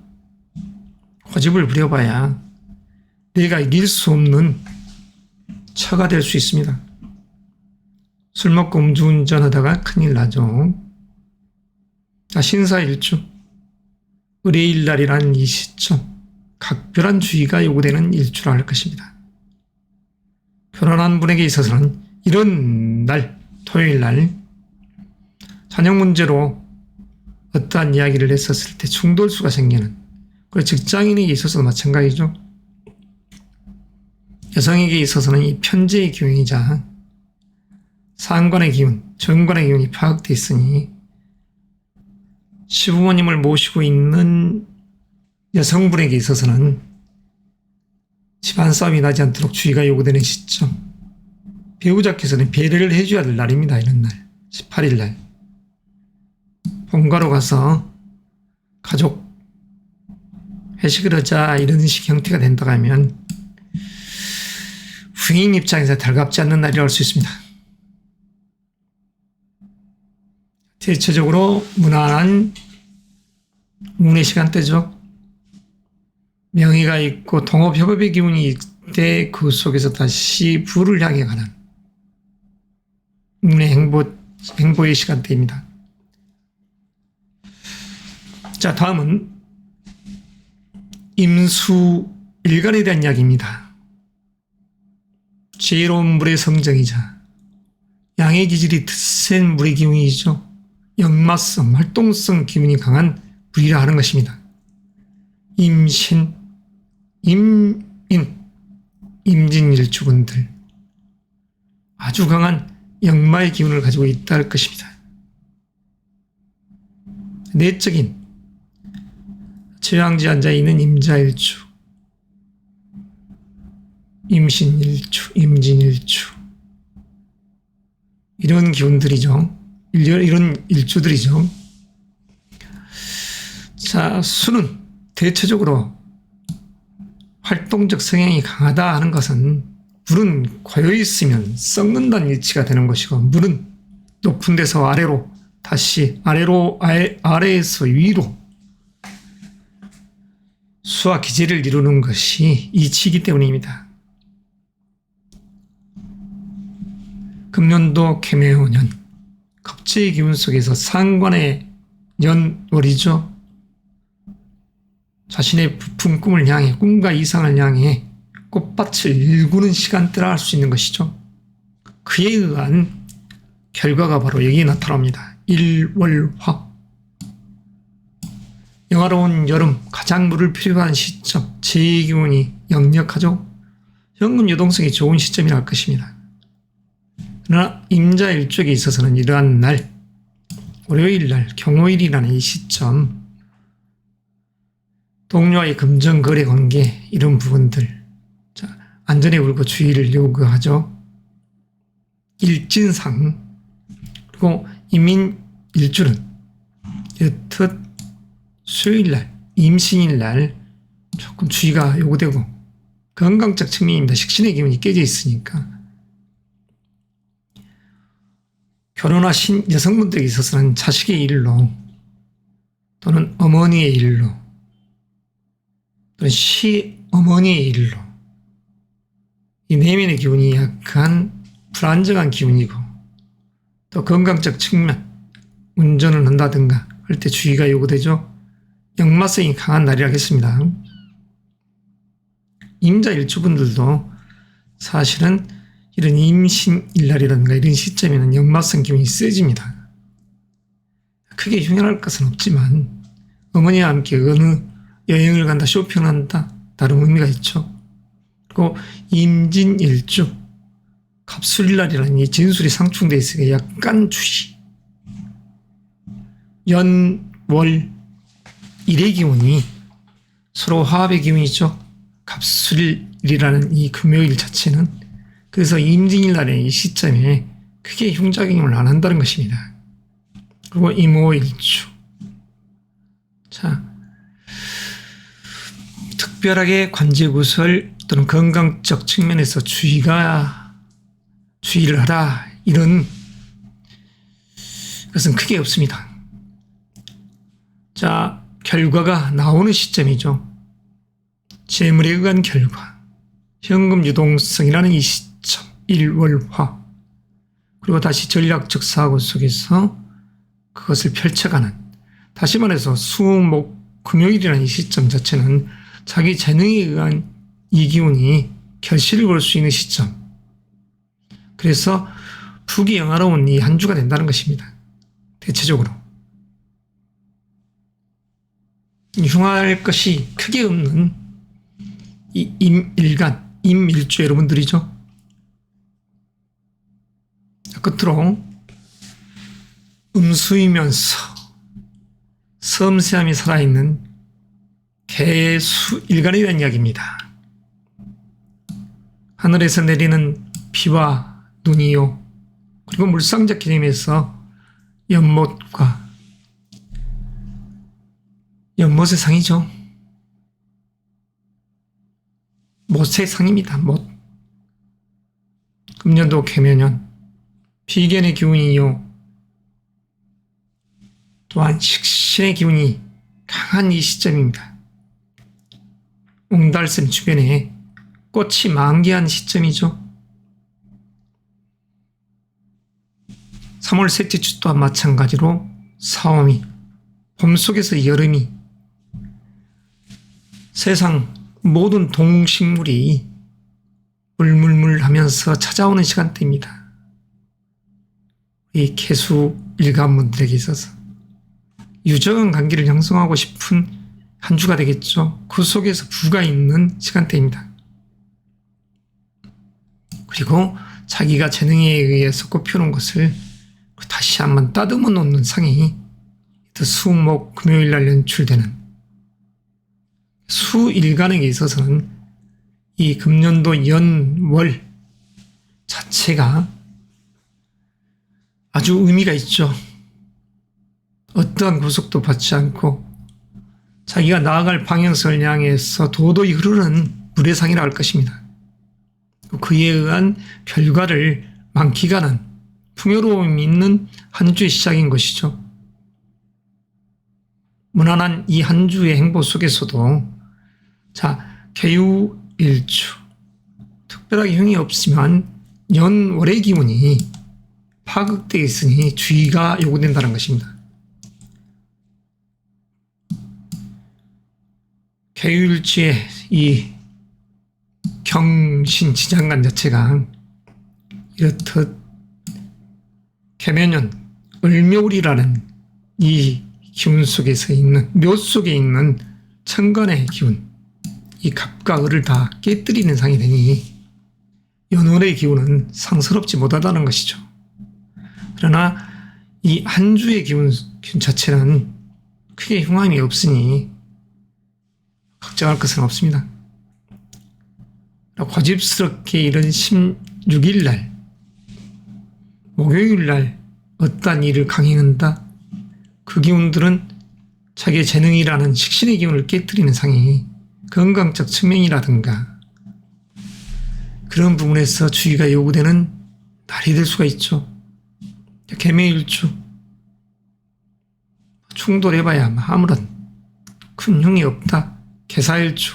고집을 부려봐야 내가 이길 수 없는 처가 될 수 있습니다. 술 먹고 음주운전하다가 큰일 나죠. 자, 신사일주 의뢰일 날이라는 이 시점, 각별한 주의가 요구되는 일주라 할 것입니다. 결혼한 분에게 있어서는 이런 날, 토요일 날 자녀 문제로 어떠한 이야기를 했었을 때 충돌수가 생기는, 그리고 직장인에게 있어서도 마찬가지죠. 여성에게 있어서는 이 편재의 기운이자 상관의 기운, 정관의 기운이 파악되어 있으니 시부모님을 모시고 있는 여성분에게 있어서는 집안 싸움이 나지 않도록 주의가 요구되는 시점, 배우자께서는 배려를 해줘야 될 날입니다. 이런 날 18일 날 본가로 가서 가족 회식을 하자 이런 식 형태가 된다고 하면 부인 입장에서 달갑지 않는 날이라고 할 수 있습니다. 대체적으로 무난한 운의 시간대죠. 명의가 있고 동업협업의 기운이 있대 그 속에서 다시 부를 향해 가는 운의 행보의 시간대입니다. 자, 다음은 임수 일간에 대한 이야기입니다. 지혜로운 물의 성정이자 양의 기질이 센 물의 기운이죠. 역마성, 활동성 기운이 강한 물이라 하는 것입니다. 임신, 임인, 임진일주분들 아주 강한 역마의 기운을 가지고 있다 할 것입니다. 내적인 최양지 앉아 있는 임자일주, 임신일주, 임진일주 이런 기운들이죠. 이런 일주들이죠. 자, 수는 대체적으로 활동적 성향이 강하다 하는 것은 물은 고여 있으면 썩는다는 일치가 되는 것이고, 물은 높은 데서 아래로 다시 아래에서 위로 수와 기제를 이루는 것이 이치이기 때문입니다. 금년도 개묘년 겁재의 기운 속에서 상관의 연월이죠. 자신의 부푼 꿈을 향해, 꿈과 이상을 향해 꽃밭을 일구는 시간대라 할 수 있는 것이죠. 그에 의한 결과가 바로 여기에 나타납니다. 일월화. 영화로운 여름, 가장 물을 필요한 시점, 제2기운이 역력하죠. 현금 유동성이 좋은 시점이라 할 것입니다. 그러나 임자일족에 있어서는 이러한 날, 월요일날, 경호일이라는 이 시점, 동료와의 금전거래 관계 이런 부분들, 자, 안전에 울고 주의를 요구하죠. 일진상, 그리고 임인일주는 여튼 수요일날, 임신일날 조금 주의가 요구되고 건강적 측면입니다. 식신의 기운이 깨져 있으니까. 결혼하신 여성분들에게 있어서는 자식의 일로 또는 어머니의 일로 또는 시어머니의 일로 이 내면의 기운이 약간 불안정한 기운이고 또 건강적 측면 운전을 한다든가 할 때 주의가 요구되죠. 역마성이 강한 날이라겠습니다. 임자 일주분들도 사실은 이런 임신일날이라든가 이런 시점에는 역마성 기운이 세집니다. 크게 흉연할 것은 없지만 어머니와 함께 어느 여행을 간다, 쇼핑을 한다, 다른 의미가 있죠. 그리고 임진일주, 갑술일날이라는 이 진술이 상충되어 있으니까 약간 주의. 연, 월, 일의 기운이 서로 화합의 기운이죠. 갑술일이라는 이 금요일 자체는 그래서 임진일날의 이 시점에 크게 흉작용을 안 한다는 것입니다. 그리고 임오일주. 자, 특별하게 관제구설 또는 건강적 측면에서 주의를 하라 이런 것은 크게 없습니다. 자, 결과가 나오는 시점이죠. 재물에 의한 결과, 현금 유동성이라는 이 시점, 일월화, 그리고 다시 전략적 사고 속에서 그것을 펼쳐가는, 다시 말해서 수목 금요일이라는 이 시점 자체는 자기 재능에 의한 이 기운이 결실을 볼 수 있는 시점. 그래서 북이 영화로운 이 한 주가 된다는 것입니다. 대체적으로. 흉할 것이 크게 없는 이 임일간, 임일주 여러분들이죠. 끝으로 음수이면서 섬세함이 살아있는 개수일간에 대한 이야기입니다. 하늘에서 내리는 비와 눈이요, 그리고 물상적 개념에서 연못과 연못의 상이죠. 못의 상입니다. 못. 금년도 개묘년 비견의 기운이요, 또한 식신의 기운이 강한 이 시점입니다. 옹달샘 주변에 꽃이 만개한 시점이죠. 3월 셋째 주 또한 마찬가지로 사오미, 봄 속에서 여름이, 세상 모든 동식물이 물물물 하면서 찾아오는 시간대입니다. 이 개수 일간분들에게 있어서 유정한 관계를 형성하고 싶은 한 주가 되겠죠. 그 속에서 부가 있는 시간대입니다. 그리고 자기가 재능에 의해서 꼽혀놓은 것을 다시 한번 따듬어 놓는 상이 수목 금요일 날 연출되는 수일간에게 있어서는 이 금년도 연월 자체가 아주 의미가 있죠. 어떠한 구속도 받지 않고 자기가 나아갈 방향성을 향해서 도도히 흐르는 물의 상이라 할 것입니다. 그에 의한 결과를 만끽하는 풍요로움이 있는 한 주의 시작인 것이죠. 무난한 이 한 주의 행보 속에서도 개유일주 특별하게 형이 없지만 연월의 기운이 파극되어 있으니 주의가 요구된다는 것입니다. 개유일주의 이 경신지장간 자체가 이렇듯 개면년 을묘울이라는 이 기운 속에서 있는 묘 속에 있는 천간의 기운, 이 갑과 을을 다 깨뜨리는 상이 되니 연월의 기운은 상스럽지 못하다는 것이죠. 그러나 이 한 주의 기운 자체는 크게 흉함이 없으니 걱정할 것은 없습니다. 고집스럽게 이런 16일 날 목요일 날 어떠한 일을 강행한다. 그 기운들은 자기의 재능이라는 식신의 기운을 깨뜨리는 상이 건강적 측면이라든가 그런 부분에서 주의가 요구되는 날이 될 수가 있죠. 개묘일주 충돌해봐야 아무런 큰 흉이 없다. 개사일주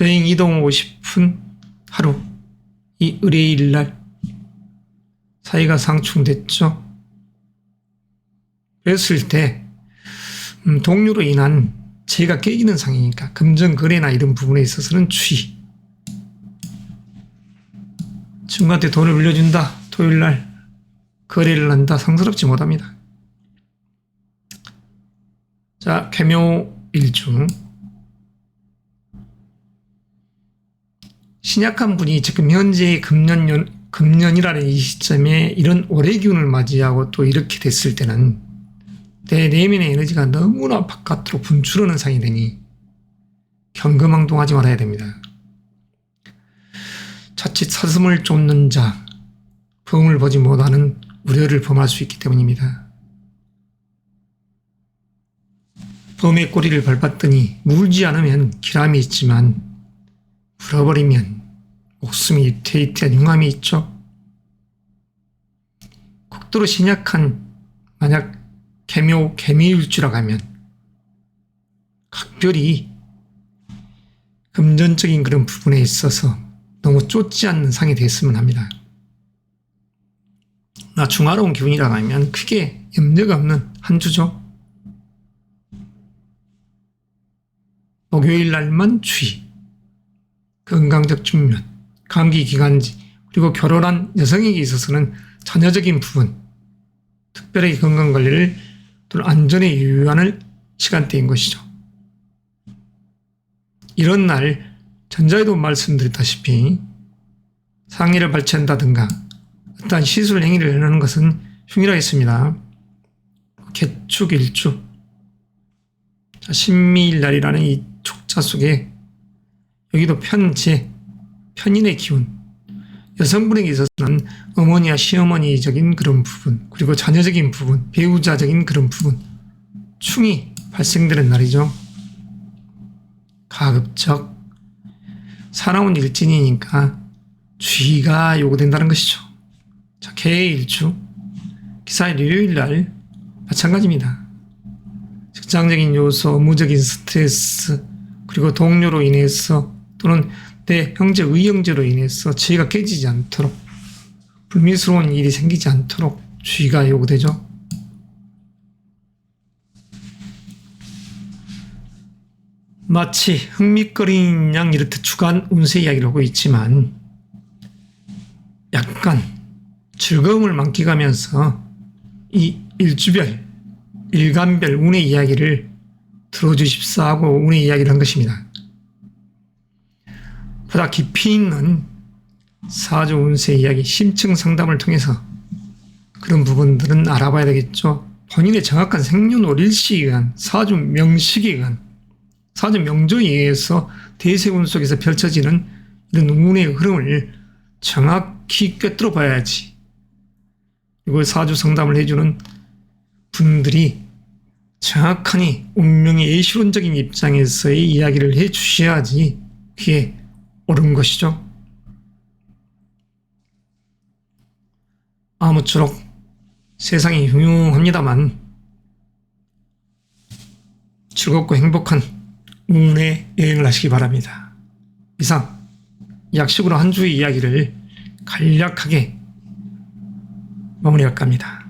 여행 이동하고 싶은 하루, 이 의뢰일 날 사이가 상충됐죠. 그랬을 때 동료로 인한 재가 깨지는 상이니까 금전거래나 이런 부분에 있어서는 주의. 친구한테 돈을 빌려준다. 토요일날 거래를 한다. 상스럽지 못합니다. 개묘일주 신약한 분이 지금 현재의 금년이라는 이 시점에 이런 올해 기운을 맞이하고 또 이렇게 됐을 때는 내 내면의 에너지가 너무나 바깥으로 분출하는 상이 되니 경거망동하지 말아야 됩니다. 자칫 사슴을 쫓는 자, 범을 보지 못하는 우려를 범할 수 있기 때문입니다. 범의 꼬리를 밟았더니 물지 않으면 기람이 있지만 물어버리면 목숨이 위태위태한 흉함이 있죠. 극도로 신약한 만약 개미일주라고 하면 각별히 금전적인 그런 부분에 있어서 너무 쫓지 않는 상이 됐으면 합니다. 중화로운 기운이라고 하면 크게 염려가 없는 한 주죠. 목요일 날만 주의, 건강적 측면, 감기 기관지, 그리고 결혼한 여성에게 있어서는 자녀적인 부분, 특별하게 건강관리를 또 안전에 유의하는 시간대인 것이죠. 이런 날 전자에도 말씀드렸다시피 상의를 발치한다든가 어떠한 시술 행위를 하는 것은 흉이라겠습니다. 개축일주 신미일날이라는 이 축자 속에 여기도 편인의 기운, 여성분에게 있어서는 어머니와 시어머니적인 그런 부분, 그리고 자녀적인 부분, 배우자적인 그런 부분, 충이 발생되는 날이죠. 가급적 사나운 일진이니까 주의가 요구된다는 것이죠. 개일주, 기사일 일요일날 마찬가지입니다. 직장적인 요소, 업무적인 스트레스, 그리고 동료로 인해서 또는 내 형제, 의형제로 인해서 지혜가 깨지지 않도록 불미스러운 일이 생기지 않도록 주의가 요구되죠. 마치 흥미거리는 양 이렇듯 주간 운세 이야기를 하고 있지만 약간 즐거움을 만끽하면서 이 일주별, 일간별 운의 이야기를 들어주십사 하고 운의 이야기를 한 것입니다. 보다 깊이 있는 사주 운세 이야기, 심층 상담을 통해서 그런 부분들은 알아봐야 되겠죠. 본인의 정확한 생년월 일시에 의한 사주 명식에 의한 사주 명조에 의해서 대세운 속에서 펼쳐지는 이런 운의 흐름을 정확히 꿰뚫어 봐야지. 그리고 사주 상담을 해주는 분들이 정확하니 운명의 예시론적인 입장에서의 이야기를 해 주셔야지 그게 옳은 것이죠. 아무쪼록 세상이 흉흉합니다만 즐겁고 행복한 운의 여행을 하시기 바랍니다. 이상 약식으로 한 주의 이야기를 간략하게 마무리할까 합니다.